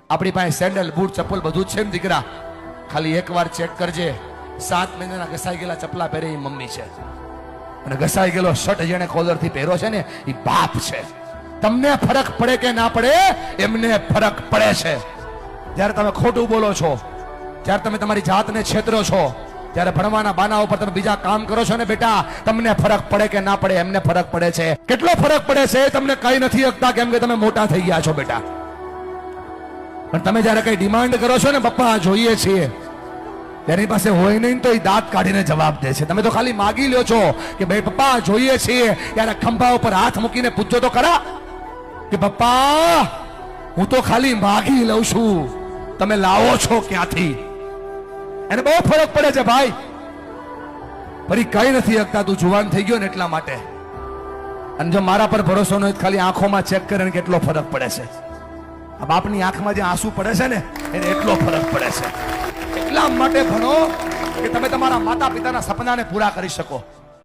આપણી પાસે sandal boot ચપ્પલ બધું જ છે ને દીકરા, ખાલી એકવાર ચેક કરજે, 7 મહિનાના ઘસાઈ ગયેલા ચપલા પહેરે એ મમ્મી છે, અને ઘસાઈ ગયેલો શર્ટ જેને કોલર થી પહેરો છે ને એ બાપ છે. તમને ફરક પડે કે ના પડે, એમને ફરક પડે છે. જ્યારે તમે ખોટું બોલો છો, જ્યારે તમે તમારી જાતને છેતરો છો, ત્યારે ભણવાના બાના ઉપર તમે બીજા કામ કરો છો ને બેટા, તમને ફરક પડે કે ના પડે, એમને ફરક પડે છે. કેટલો ફરક પડે છે તમને કઈ નથી શકતા, કેમ કે તમે મોટા થઈ ગયા છો બેટા. પણ તમે જ્યારે કઈ ડિમાન્ડ કરો છો ને, પપ્પા જોઈએ છીએ, તેની પાસે હોય નહીં તો એ દાંત કાઢીને જવાબ દે છે. તમે તો ખાલી માગી લ્યો છો કે ભાઈ પપ્પા જોઈએ છીએ, ત્યારે ખંભા ઉપર હાથ મૂકીને પૂછજો તો ખરા કે પપ્પા હું તો ખાલી માગી લઉં છું, તમે લાવો છો ક્યાંથી? એને બહુ ફરક પડે છે ભાઈ. ફરી કઈ નથી શકતા, તું જુવાન થઈ ગયો ને એટલા માટે. અને જો મારા પર ભરોસો ન હોય, ખાલી આંખોમાં ચેક કરે ને કેટલો ફરક પડે છે. આ બાપની આંખમાં જે આંસુ પડે છે ને એને એટલો ફરક પડે છે. એટલા માટે ભણો કે તમે તમારા માતા પિતાના સપનાને પૂરા કરી શકો.